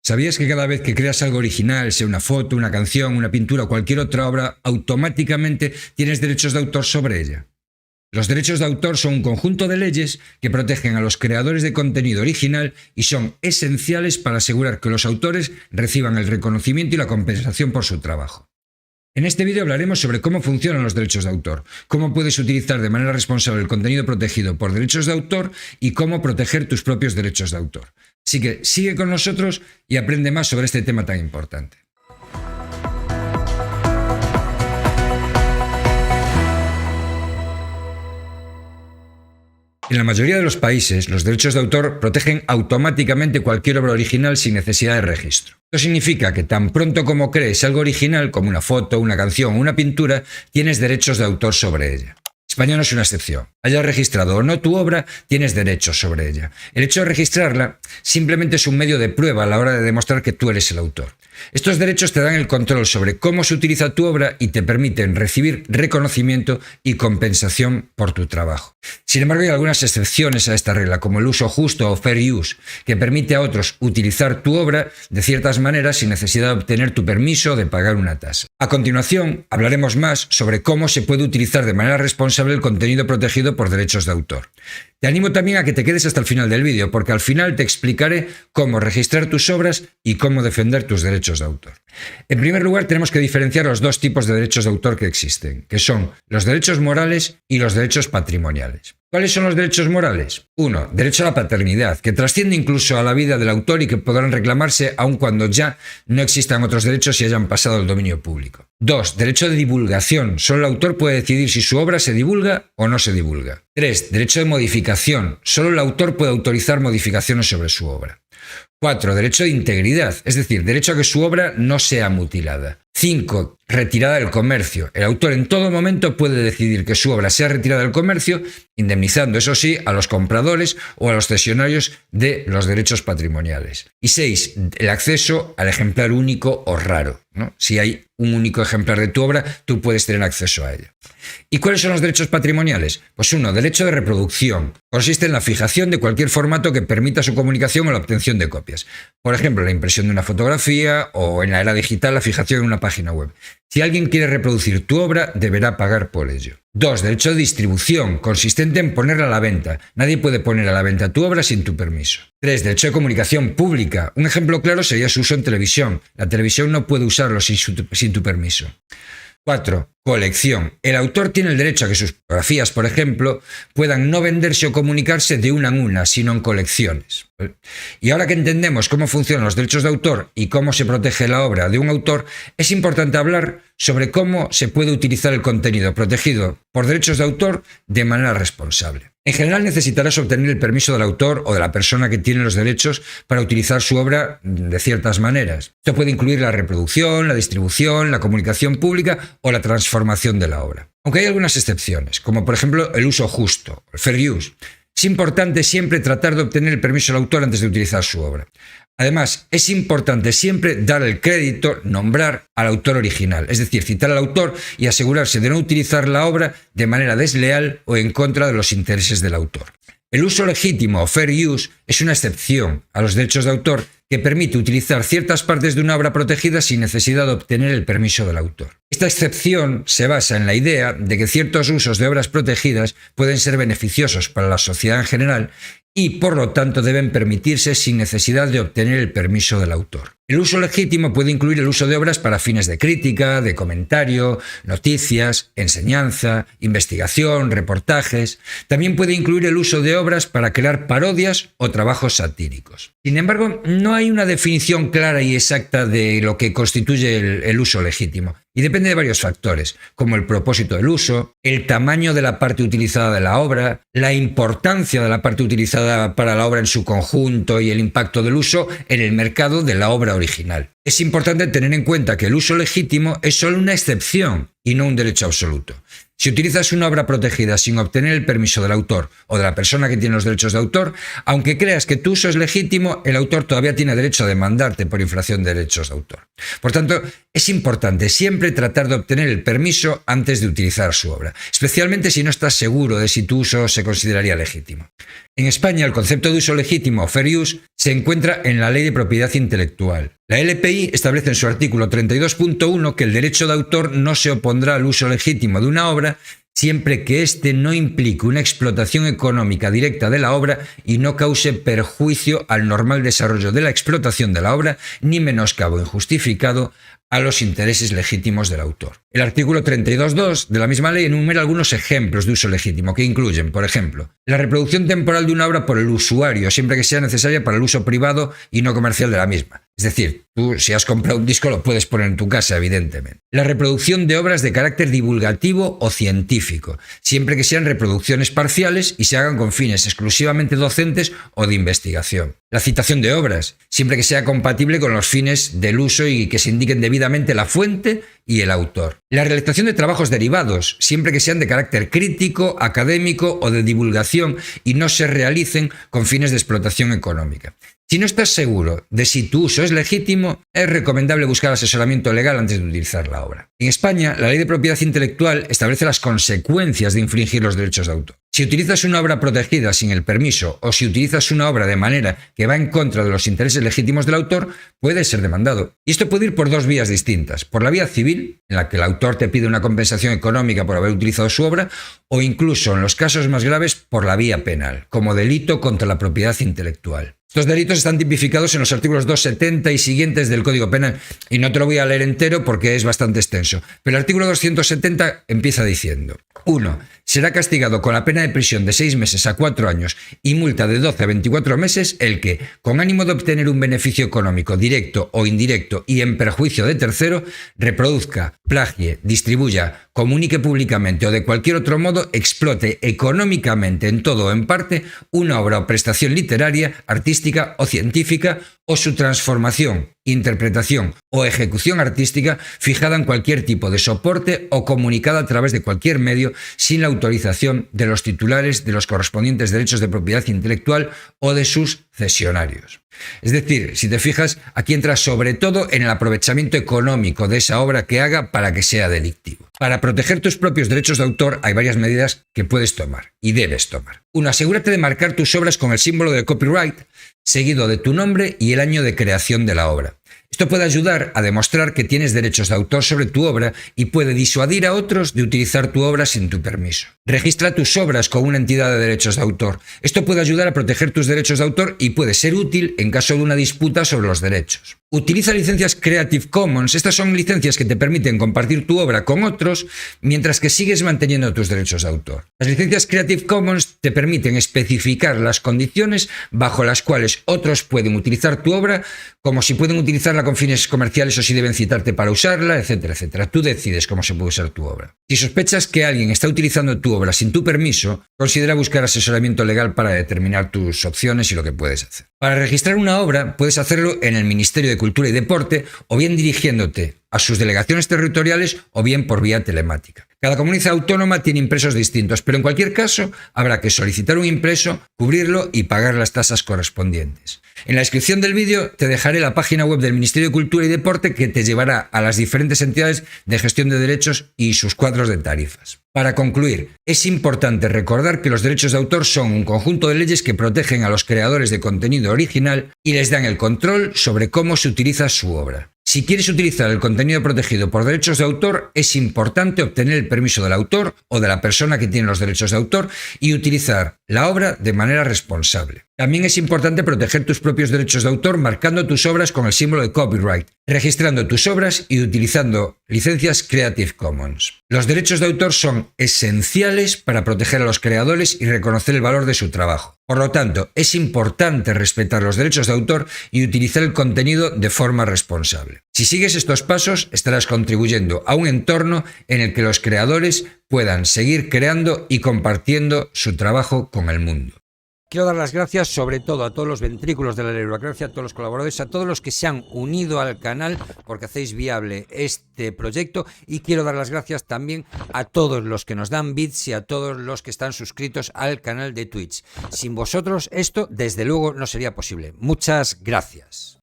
¿Sabías que cada vez que creas algo original, sea una foto, una canción, una pintura o cualquier otra obra, automáticamente tienes derechos de autor sobre ella? Los derechos de autor son un conjunto de leyes que protegen a los creadores de contenido original y son esenciales para asegurar que los autores reciban el reconocimiento y la compensación por su trabajo. En este vídeo hablaremos sobre cómo funcionan los derechos de autor, cómo puedes utilizar de manera responsable el contenido protegido por derechos de autor y cómo proteger tus propios derechos de autor. Así que sigue con nosotros y aprende más sobre este tema tan importante. En la mayoría de los países, los derechos de autor protegen automáticamente cualquier obra original sin necesidad de registro. Esto significa que tan pronto como crees algo original, como una foto, una canción o una pintura, tienes derechos de autor sobre ella. España no es una excepción. Hayas registrado o no tu obra, tienes derechos sobre ella. El hecho de registrarla simplemente es un medio de prueba a la hora de demostrar que tú eres el autor. Estos derechos te dan el control sobre cómo se utiliza tu obra y te permiten recibir reconocimiento y compensación por tu trabajo. Sin embargo, hay algunas excepciones a esta regla, como el uso justo o fair use, que permite a otros utilizar tu obra de ciertas maneras sin necesidad de obtener tu permiso o de pagar una tasa. A continuación, hablaremos más sobre cómo se puede utilizar de manera responsable el contenido protegido por derechos de autor. Te animo también a que te quedes hasta el final del vídeo, porque al final te explicaré cómo registrar tus obras y cómo defender tus derechos de autor. En primer lugar, tenemos que diferenciar los dos tipos de derechos de autor que existen, que son los derechos morales y los derechos patrimoniales. ¿Cuáles son los derechos morales? 1. Derecho a la paternidad, que trasciende incluso a la vida del autor y que podrán reclamarse aun cuando ya no existan otros derechos y hayan pasado al dominio público. 2. Derecho de divulgación. Solo el autor puede decidir si su obra se divulga o no se divulga. 3. Derecho de modificación. Solo el autor puede autorizar modificaciones sobre su obra. 4. Derecho de integridad, es decir, derecho a que su obra no sea mutilada. 5. Retirada del comercio. El autor en todo momento puede decidir que su obra sea retirada del comercio, indemnizando, eso sí, a los compradores o a los cesionarios de los derechos patrimoniales. Y 6. El acceso al ejemplar único o raro, ¿no? Si hay un único ejemplar de tu obra, tú puedes tener acceso a ella. ¿Y cuáles son los derechos patrimoniales? Pues 1. Derecho de reproducción. Consiste en la fijación de cualquier formato que permita su comunicación o la obtención de copias. Por ejemplo, la impresión de una fotografía o en la era digital la fijación en una página web. Si alguien quiere reproducir tu obra, deberá pagar por ello. 2. Derecho de distribución, consistente en ponerla a la venta. Nadie puede poner a la venta tu obra sin tu permiso. 3. Derecho de comunicación pública. Un ejemplo claro sería su uso en televisión. La televisión no puede usarlo sin tu permiso. 4. Colección. El autor tiene el derecho a que sus fotografías, por ejemplo, puedan no venderse o comunicarse de una en una, sino en colecciones. Y ahora que entendemos cómo funcionan los derechos de autor y cómo se protege la obra de un autor, es importante hablar sobre cómo se puede utilizar el contenido protegido por derechos de autor de manera responsable. En general necesitarás obtener el permiso del autor o de la persona que tiene los derechos para utilizar su obra de ciertas maneras. Esto puede incluir la reproducción, la distribución, la comunicación pública o la transformación de la obra. Aunque hay algunas excepciones, como por ejemplo el uso justo, el fair use. Es importante siempre tratar de obtener el permiso del autor antes de utilizar su obra. Además, es importante siempre dar el crédito, nombrar al autor original, es decir, citar al autor y asegurarse de no utilizar la obra de manera desleal o en contra de los intereses del autor. El uso legítimo o fair use es una excepción a los derechos de autor que permite utilizar ciertas partes de una obra protegida sin necesidad de obtener el permiso del autor. Esta excepción se basa en la idea de que ciertos usos de obras protegidas pueden ser beneficiosos para la sociedad en general y, por lo tanto, deben permitirse sin necesidad de obtener el permiso del autor. El uso legítimo puede incluir el uso de obras para fines de crítica, de comentario, noticias, enseñanza, investigación, reportajes. También puede incluir el uso de obras para crear parodias o trabajos satíricos. Sin embargo, no hay una definición clara y exacta de lo que constituye el uso legítimo. Y depende de varios factores, como el propósito del uso, el tamaño de la parte utilizada de la obra, la importancia de la parte utilizada para la obra en su conjunto y el impacto del uso en el mercado de la obra original. Es importante tener en cuenta que el uso legítimo es solo una excepción y no un derecho absoluto. Si utilizas una obra protegida sin obtener el permiso del autor o de la persona que tiene los derechos de autor, aunque creas que tu uso es legítimo, el autor todavía tiene derecho a demandarte por infracción de derechos de autor. Por tanto, es importante siempre tratar de obtener el permiso antes de utilizar su obra, especialmente si no estás seguro de si tu uso se consideraría legítimo. En España, el concepto de uso legítimo, fair use, se encuentra en la Ley de Propiedad Intelectual. La LPI establece en su artículo 32.1 que el derecho de autor no se opondrá al uso legítimo de una obra siempre que éste no implique una explotación económica directa de la obra y no cause perjuicio al normal desarrollo de la explotación de la obra ni menoscabo injustificado a los intereses legítimos del autor. El artículo 32.2 de la misma ley enumera algunos ejemplos de uso legítimo que incluyen, por ejemplo, la reproducción temporal de una obra por el usuario, siempre que sea necesaria para el uso privado y no comercial de la misma. Es decir, tú si has comprado un disco lo puedes poner en tu casa, evidentemente. La reproducción de obras de carácter divulgativo o científico, siempre que sean reproducciones parciales y se hagan con fines exclusivamente docentes o de investigación. La citación de obras, siempre que sea compatible con los fines del uso y que se indiquen debidamente la fuente y el autor. La realización de trabajos derivados, siempre que sean de carácter crítico, académico o de divulgación y no se realicen con fines de explotación económica. Si no estás seguro de si tu uso es legítimo, es recomendable buscar asesoramiento legal antes de utilizar la obra. En España, la Ley de Propiedad Intelectual establece las consecuencias de infringir los derechos de autor. Si utilizas una obra protegida sin el permiso o si utilizas una obra de manera que va en contra de los intereses legítimos del autor, puedes ser demandado. Y esto puede ir por dos vías distintas. Por la vía civil, en la que el autor te pide una compensación económica por haber utilizado su obra, o incluso, en los casos más graves, por la vía penal, como delito contra la propiedad intelectual. Estos delitos están tipificados en los artículos 270 y siguientes del Código Penal, y no te lo voy a leer entero porque es bastante extenso. Pero el artículo 270 empieza diciendo: 1. Será castigado con la pena de prisión de 6 meses a 4 años y multa de 12 a 24 meses el que, con ánimo de obtener un beneficio económico directo o indirecto y en perjuicio de tercero, reproduzca, plagie, distribuya, comunique públicamente o de cualquier otro modo explote económicamente en todo o en parte una obra o prestación literaria, artística o científica o su transformación, interpretación o ejecución artística fijada en cualquier tipo de soporte o comunicada a través de cualquier medio sin la autorización de los titulares de los correspondientes derechos de propiedad intelectual o de sus cesionarios. Es decir, si te fijas, aquí entra sobre todo en el aprovechamiento económico de esa obra que haga para que sea delictivo. Para proteger tus propios derechos de autor hay varias medidas que puedes tomar y debes tomar. 1. Asegúrate de marcar tus obras con el símbolo de copyright seguido de tu nombre y el año de creación de la obra. Esto puede ayudar a demostrar que tienes derechos de autor sobre tu obra y puede disuadir a otros de utilizar tu obra sin tu permiso. Registra tus obras con una entidad de derechos de autor. Esto puede ayudar a proteger tus derechos de autor y puede ser útil en caso de una disputa sobre los derechos. Utiliza licencias Creative Commons. Estas son licencias que te permiten compartir tu obra con otros mientras que sigues manteniendo tus derechos de autor. Las licencias Creative Commons te permiten especificar las condiciones bajo las cuales otros pueden utilizar tu obra, como si pueden utilizarla con fines comerciales o si deben citarte para usarla, etcétera, etcétera. Tú decides cómo se puede usar tu obra. Si sospechas que alguien está utilizando tu obra sin tu permiso, considera buscar asesoramiento legal para determinar tus opciones y lo que puedes hacer. Para registrar una obra, puedes hacerlo en el Ministerio de Cultura y Deporte o bien dirigiéndote a sus delegaciones territoriales o bien por vía telemática. Cada comunidad autónoma tiene impresos distintos, pero en cualquier caso habrá que solicitar un impreso, cubrirlo y pagar las tasas correspondientes. En la descripción del vídeo te dejaré la página web del Ministerio de Cultura y Deporte que te llevará a las diferentes entidades de gestión de derechos y sus cuadros de tarifas. Para concluir, es importante recordar que los derechos de autor son un conjunto de leyes que protegen a los creadores de contenido original y les dan el control sobre cómo se utiliza su obra. Si quieres utilizar el contenido protegido por derechos de autor, es importante obtener el permiso del autor o de la persona que tiene los derechos de autor y utilizar la obra de manera responsable. También es importante proteger tus propios derechos de autor marcando tus obras con el símbolo de copyright, registrando tus obras y utilizando licencias Creative Commons. Los derechos de autor son esenciales para proteger a los creadores y reconocer el valor de su trabajo. Por lo tanto, es importante respetar los derechos de autor y utilizar el contenido de forma responsable. Si sigues estos pasos, estarás contribuyendo a un entorno en el que los creadores puedan seguir creando y compartiendo su trabajo con el mundo. Quiero dar las gracias sobre todo a todos los ventrículos de la Eurocracia, a todos los colaboradores, a todos los que se han unido al canal porque hacéis viable este proyecto, y quiero dar las gracias también a todos los que nos dan bits y a todos los que están suscritos al canal de Twitch. Sin vosotros esto desde luego no sería posible. Muchas gracias.